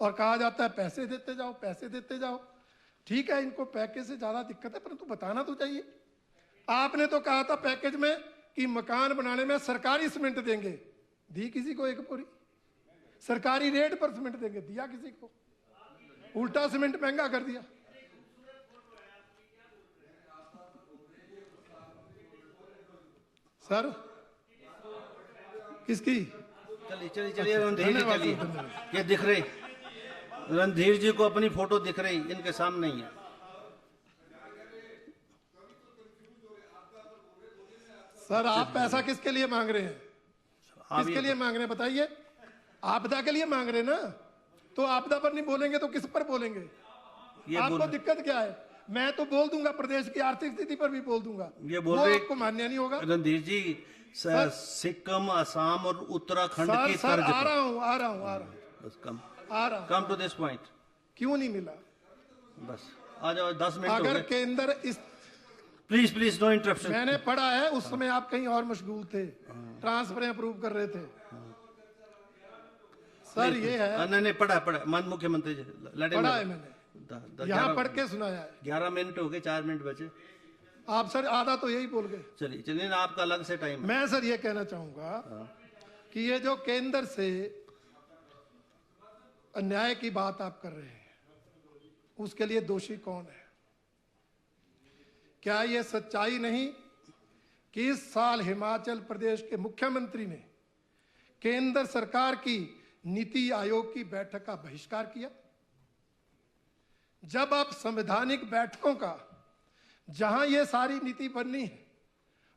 और कहा जाता है पैसे देते जाओ, पैसे देते जाओ। ठीक है, इनको पैकेज से ज्यादा दिक्कत है, परंतु बताना तो चाहिए। आपने तो कहा था पैकेज में कि मकान बनाने में सरकारी सीमेंट देंगे, दी किसी को एक बोरी। सरकारी रेट पर सीमेंट देंगे, दिया किसी को, उल्टा सीमेंट महंगा कर दिया। सर किसकी? चलिए चलिए चलिए रणधीर जी, चलिए ये दिख रही, रणधीर जी को अपनी फोटो दिख रही, इनके सामने ही है। सर आप पैसा किसके लिए मांग रहे हैं? किसके लिए मांग रहे हैं बताइए? आपदा के लिए मांग रहे हैं ना, तो आपदा पर नहीं बोलेंगे तो किस पर बोलेंगे? आपको दिक्कत क्या है? मैं तो बोल दूंगा, प्रदेश की आर्थिक स्थिति पर भी बोल दूंगा, ये बोल रहे आपको मान्य नहीं होगा। रणधीर जी सिक्किम, असम और उत्तराखंड की सर कर्ज आ रहा हूँ कम टू दिस पॉइंट। क्यों नहीं मिला? बस आ जाओ, 10 मिनट अगर केंद्र इस, प्लीज प्लीज नो इंटरप्शन। मैंने पढ़ा है, उस समय आप कहीं और मशगूल थे, ट्रांसफर अप्रूव कर रहे थे। सर ये है, नहीं पढ़ा मन मुख्यमंत्री जी पढ़ा है मैंने, यहाँ पढ़ के सुनाया है। 11 मिनट हो गए, 4 मिनट बचे। आप सर आधा तो यही बोल गए। चलिए चलिए ना, आपका अलग से टाइम है। मैं सर ये कहना चाहूंगा कि ये जो केंद्र से अन्याय की बात आप कर रहे हैं, उसके लिए दोषी कौन है? क्या ये सच्चाई नहीं कि इस साल हिमाचल प्रदेश के मुख्यमंत्री ने केंद्र सरकार की नीति आयोग की बैठक का बहिष्कार किया? जब आप संवैधानिक बैठकों का, जहां ये सारी नीति बननी है,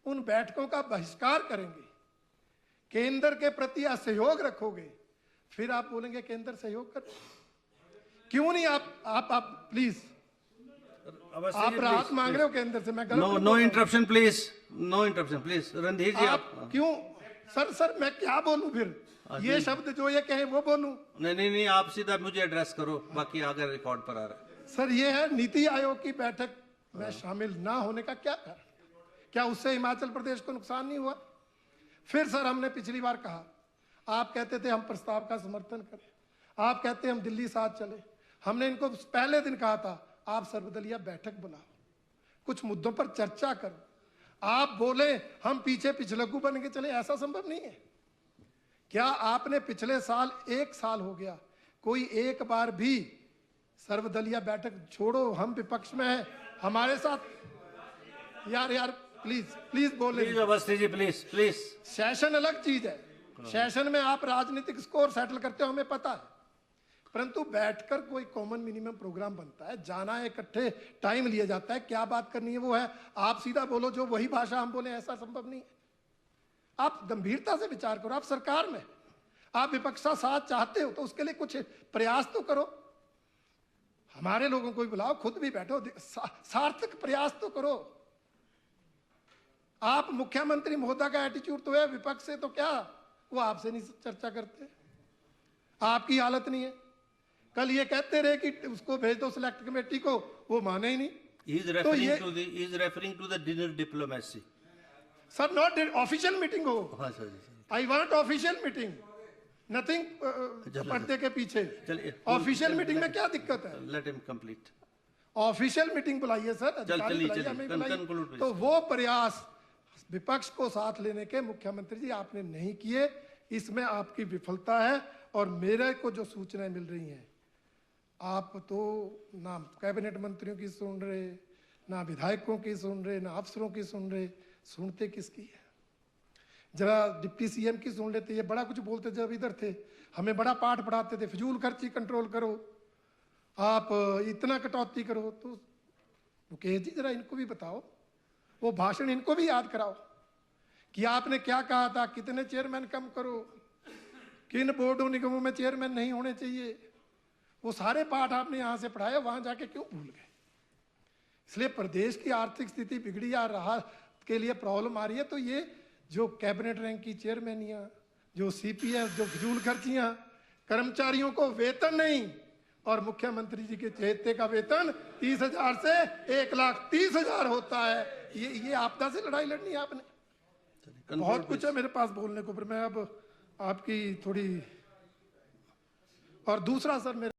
उन बैठकों का बहिष्कार करेंगे, केंद्र के प्रति असहयोग रखोगे, फिर आप बोलेंगे केंद्र सहयोग कर। क्यों नहीं? आप प्लीज, आप राहत मांग रहे हो केंद्र से। मैं no interruption please, no interruption please. Randhir ji आप क्यों? सर मैं क्या बोलूं फिर? ये शब्द जो ये कहे वो बोलूं? नहीं आप सीधा मुझे एड्रेस करो, बाकी आगे रिकॉर्ड पर आ रहा है। सर ये है, नीति आयोग की बैठक में शामिल ना होने का क्या कारण? क्या उससे हिमाचल प्रदेश को नुकसान नहीं हुआ? फिर सर हमने पिछली बार कहा, आप कहते थे हम प्रस्ताव का समर्थन करें, आप कहते हम दिल्ली साथ चले। हमने इनको पहले दिन कहा था आप सर्वदलीय बैठक बुलाओ, कुछ मुद्दों पर चर्चा करो। आप बोले हम पीछे पिछलग्गू बन के चले, ऐसा संभव नहीं है। क्या आपने पिछले साल, 1 साल हो गया, कोई एक बार भी सर्वदलीय बैठक, छोड़ो हम विपक्ष में है, हमारे साथ यार प्लीज बोले। अवस्थी जी प्लीज। सेशन अलग चीज है, सेशन में आप राजनीतिक स्कोर सेटल करते हो, हमें पता है, परंतु बैठकर कोई कॉमन मिनिमम प्रोग्राम बनता है, जाना है इकट्ठे, टाइम लिया जाता है, क्या बात करनी है वो है। आप सीधा बोलो जो वही भाषा हम बोले, ऐसा संभव नहीं है। आप गंभीरता से विचार करो, आप सरकार में, आप विपक्ष का साथ चाहते हो तो उसके लिए कुछ प्रयास तो करो। हमारे लोगों को भी बुलाओ, खुद भी बैठो, सार्थक प्रयास तो करो। आप मुख्यमंत्री महोदय का एटीट्यूड तो है, विपक्ष से तो क्या वो आपसे नहीं चर्चा करते, आपकी हालत नहीं है। कल ये कहते रहे कि उसको भेज दो सिलेक्ट कमेटी को, वो माने ही नहीं। He is referring to the dinner diplomacy. Sir not official meeting हो, I want official meeting, nothing पर्दे के पीछे। ऑफिशियल मीटिंग में क्या दिक्कत है? Let him complete. Official meeting बुलाइए सर, तो वो प्रयास विपक्ष को साथ लेने के मुख्यमंत्री जी आपने नहीं किए, इसमें आपकी विफलता है। और मेरे को जो सूचनाएं मिल रही हैं, आप तो ना कैबिनेट मंत्रियों की सुन रहे, ना विधायकों की सुन रहे, ना अफसरों की सुन रहे, सुनते किसकी है? जरा डिप्टी सीएम की सुन लेते, ये बड़ा कुछ बोलते जब इधर थे, हमें बड़ा पाठ पढ़ाते थे, फिजूल खर्ची कंट्रोल करो, आप इतना कटौती करो। तो मुकेश जी जरा इनको भी बताओ, वो भाषण इनको भी याद कराओ कि आपने क्या कहा था, कितने चेयरमैन कम करो, किन बोर्डों निगमों में चेयरमैन नहीं होने चाहिए। वो सारे पाठ आपने यहां से पढ़ाए, वहां जाके क्यों भूल गए? इसलिए प्रदेश की आर्थिक स्थिति बिगड़ी या राहत के लिए प्रॉब्लम आ रही है, तो ये जो कैबिनेट रैंक की चेयरमैनियां, जो सीपीएफ, जो फिजूल खर्चियां, कर्मचारियों को वेतन नहीं, और मुख्यमंत्री जी के चहेते का वेतन 30,000 से 1,30,000 होता है। ये आपदा से लड़ाई लड़नी है आपने। बहुत कुछ है मेरे पास बोलने को, पर मैं अब आपकी थोड़ी, और दूसरा सर मेरा